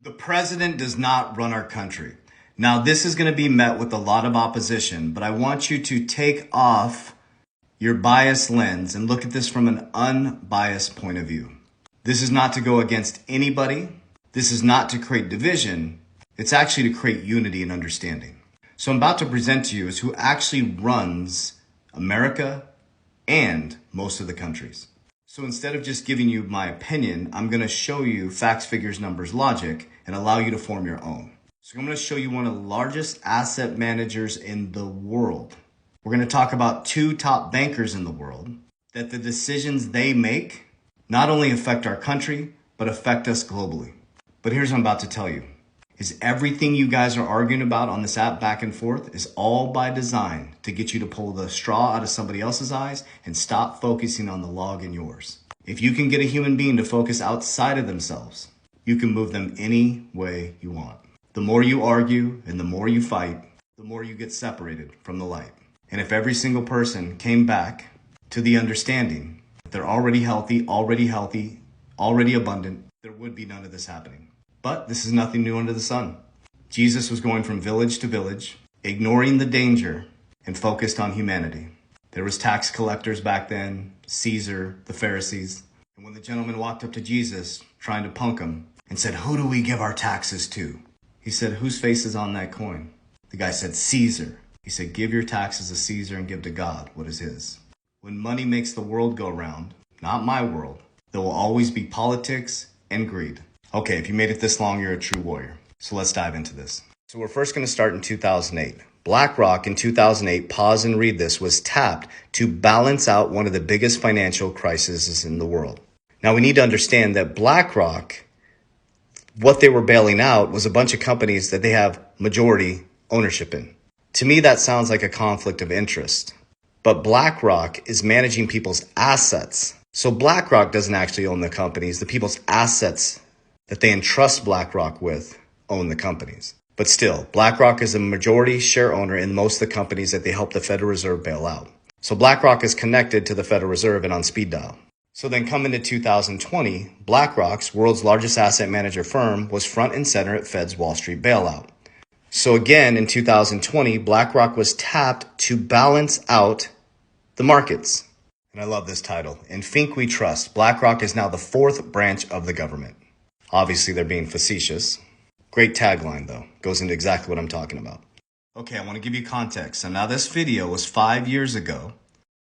The president does not run our country. Now, this is going to be met with a lot of opposition, but I want you to take off your biased lens and look at this from an unbiased point of view. This is not to go against anybody. This is not to create division. It's actually to create unity and understanding. So I'm about to present to you is who actually runs America and most of the countries. So instead of just giving you my opinion, I'm going to show you facts, figures, numbers, logic, and allow you to form your own. So I'm going to show you one of the largest asset managers in the world. We're going to talk about two top bankers in the world, that the decisions they make not only affect our country, but affect us globally. But here's what I'm about to tell you, is everything you guys are arguing about on this app back and forth is all by design to get you to pull the straw out of somebody else's eyes and stop focusing on the log in yours. If you can get a human being to focus outside of themselves, you can move them any way you want. The more you argue and the more you fight, the more you get separated from the light. And if every single person came back to the understanding that they're already healthy, already abundant, there would be none of this happening. But this is nothing new under the sun. Jesus was going from village to village, ignoring the danger and focused on humanity. There was tax collectors back then, Caesar, the Pharisees. And when the gentleman walked up to Jesus, trying to punk him, and said, "Who do we give our taxes to?" He said, "Whose face is on that coin?" The guy said, "Caesar." He said, "Give your taxes to Caesar and give to God what is his." When money makes the world go round, not my world, there will always be politics and greed. Okay, if you made it this long, you're a true warrior. So let's dive into this. So we're first going to start in 2008. BlackRock in 2008, pause and read this, was tapped to balance out one of the biggest financial crises in the world. Now we need to understand that BlackRock, what they were bailing out was a bunch of companies that they have majority ownership in. To me, that sounds like a conflict of interest. But BlackRock is managing people's assets. So BlackRock doesn't actually own the companies. The people's assets that they entrust BlackRock with own the companies. But still, BlackRock is a majority share owner in most of the companies that they help the Federal Reserve bail out. So BlackRock is connected to the Federal Reserve and on speed dial. So then coming to 2020, BlackRock's world's largest asset manager firm was front and center at Fed's Wall Street bailout. So again, in 2020, BlackRock was tapped to balance out the markets. And I love this title. In Think We Trust, BlackRock is now the fourth branch of the government. Obviously, they're being facetious. Great tagline, though. Goes into exactly what I'm talking about. Okay, I want to give you context. So now this video was 5 years ago.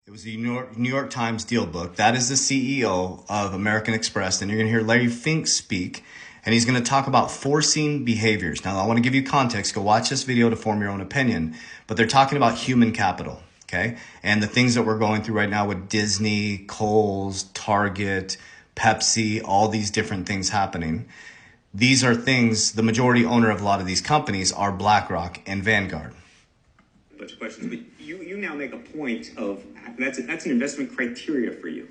It was the New York Times deal book. That is the CEO of American Express. And you're going to hear Larry Fink speak. And he's going to talk about forcing behaviors. Now, I want to give you context. Go watch this video to form your own opinion. But they're talking about human capital, okay? And the things that we're going through right now with Disney, Kohl's, Target, Pepsi, all these different things happening. These are things, the majority owner of a lot of these companies are BlackRock and Vanguard. A bunch of questions, but you now make a point of that's an investment criteria for you.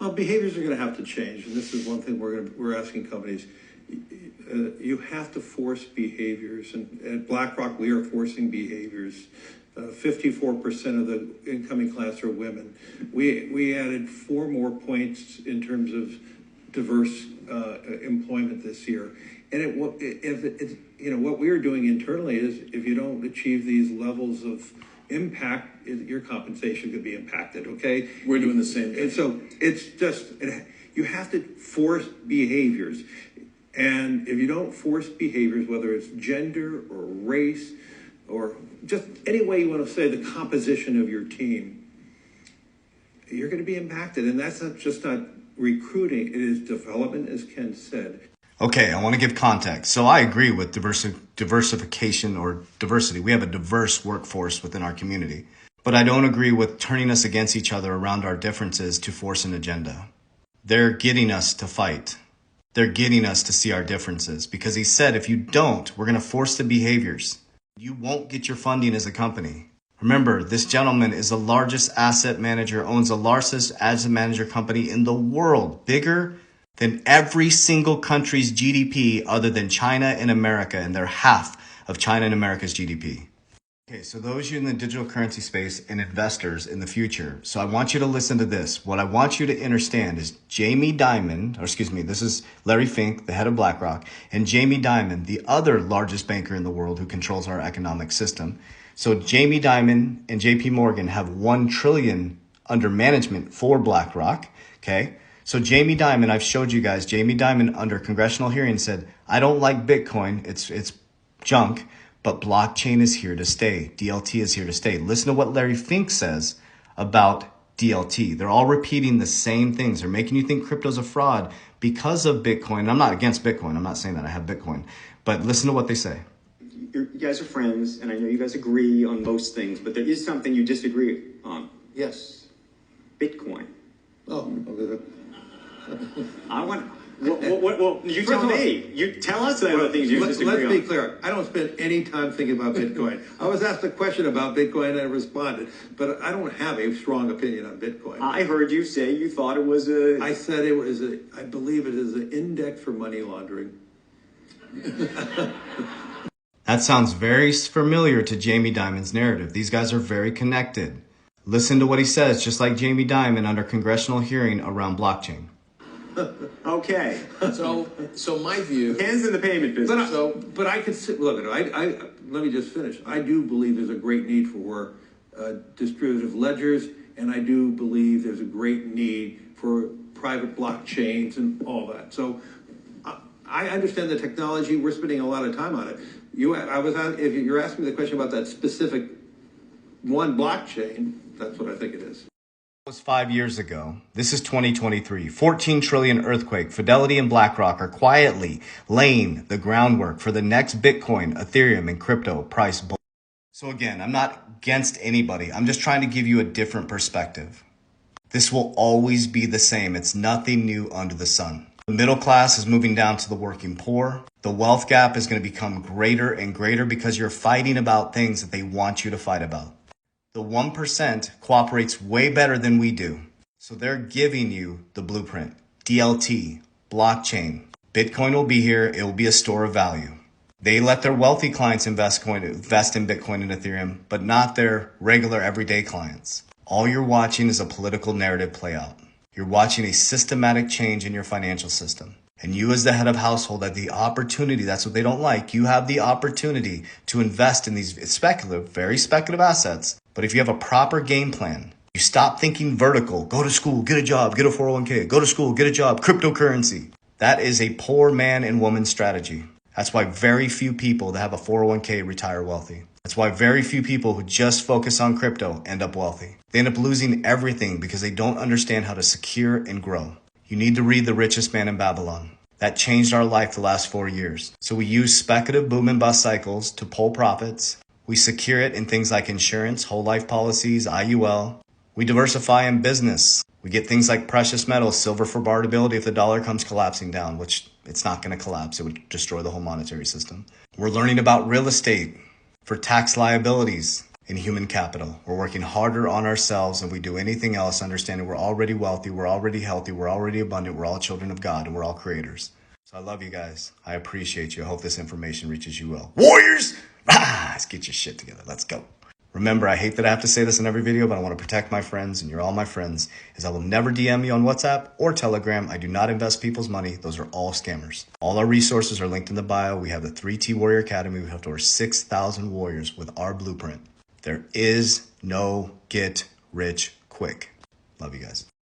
Well, behaviors are going to have to change, and this is one thing we're asking companies. You have to force behaviors, and at BlackRock we are forcing behaviors. 54% of the incoming class are women. We added 4 more points in terms of diverse employment this year. And what we are doing internally is if you don't achieve these levels of impact, your compensation could be impacted, okay? We're doing the same thing. And so it's just, you have to force behaviors. And if you don't force behaviors, whether it's gender or race or just any way you want to say the composition of your team, you're going to be impacted. And that's not recruiting, it is development, as Ken said. Okay, I want to give context. So I agree with diversification or diversity. We have a diverse workforce within our community. But I don't agree with turning us against each other around our differences to force an agenda. They're getting us to fight. They're getting us to see our differences because he said, if you don't, we're going to force the behaviors. You won't get your funding as a company. Remember, this gentleman is the largest asset manager, owns the largest asset manager company in the world, bigger than every single country's GDP other than China and America, and they're half of China and America's GDP. Okay, so those of you in the digital currency space and investors in the future, so I want you to listen to this. What I want you to understand is Jamie Dimon, or excuse me, this is Larry Fink, the head of BlackRock, and Jamie Dimon, the other largest banker in the world who controls our economic system. So Jamie Dimon and JP Morgan have 1 trillion under management for BlackRock, okay? So Jamie Dimon, I've showed you guys, Jamie Dimon under congressional hearing said, I don't like Bitcoin, it's junk. But blockchain is here to stay. DLT is here to stay. Listen to what Larry Fink says about DLT. They're all repeating the same things. They're making you think crypto's a fraud because of Bitcoin. I'm not against Bitcoin. I'm not saying that I have Bitcoin. But listen to what they say. You guys are friends, and I know you guys agree on most things, but there is something you disagree on. Yes. Bitcoin. Oh, okay. I want... Well, you tell me. You tell us the things you disagree on. Let's be clear. I don't spend any time thinking about Bitcoin. I was asked a question about Bitcoin and I responded, but I don't have a strong opinion on Bitcoin. I heard you say you thought it was a... I said it was I believe it is an index for money laundering. That sounds very familiar to Jamie Dimon's narrative. These guys are very connected. Listen to what he says, just like Jamie Dimon under congressional hearing around blockchain. Okay. So my view. Hands in the payment business. But I could sit. Look, let me just finish. I do believe there's a great need for distributive ledgers, and I do believe there's a great need for private blockchains and all that. So I understand the technology. We're spending a lot of time on it. If you're asking me the question about that specific one blockchain, that's what I think it is. Was 5 years ago. This is 2023. 14 trillion earthquake. Fidelity and BlackRock are quietly laying the groundwork for the next Bitcoin, Ethereum, and crypto price. So again, I'm not against anybody. I'm just trying to give you a different perspective. This will always be the same. It's nothing new under the sun. The middle class is moving down to the working poor. The wealth gap is going to become greater and greater because you're fighting about things that they want you to fight about. The 1% cooperates way better than we do. So they're giving you the blueprint. DLT, blockchain. Bitcoin will be here. It will be a store of value. They let their wealthy clients invest in Bitcoin and Ethereum, but not their regular everyday clients. All you're watching is a political narrative play out. You're watching a systematic change in your financial system. And you as the head of household have the opportunity, that's what they don't like, you have the opportunity to invest in these speculative, very speculative assets. But if you have a proper game plan, you stop thinking vertical, go to school, get a job, get a 401k, go to school, get a job, cryptocurrency. That is a poor man and woman strategy. That's why very few people that have a 401k retire wealthy. That's why very few people who just focus on crypto end up wealthy. They end up losing everything because they don't understand how to secure and grow. You need to read The Richest Man in Babylon. That changed our life the last 4 years. So we use speculative boom and bust cycles to pull profits. We secure it in things like insurance, whole life policies, IUL. We diversify in business. We get things like precious metals, silver for barterability if the dollar comes collapsing down, which it's not going to collapse. It would destroy the whole monetary system. We're learning about real estate for tax liabilities and human capital. We're working harder on ourselves than we do anything else, understanding we're already wealthy, we're already healthy, we're already abundant, we're all children of God, and we're all creators. So I love you guys. I appreciate you. I hope this information reaches you well. Warriors! Let's get your shit together. Let's go. Remember, I hate that I have to say this in every video, but I want to protect my friends, and you're all my friends, is I will never DM you on WhatsApp or Telegram. I do not invest people's money. Those are all scammers. All our resources are linked in the bio. We have the 3T Warrior Academy. We have over 6,000 warriors with our blueprint. There is no get rich quick. Love you guys.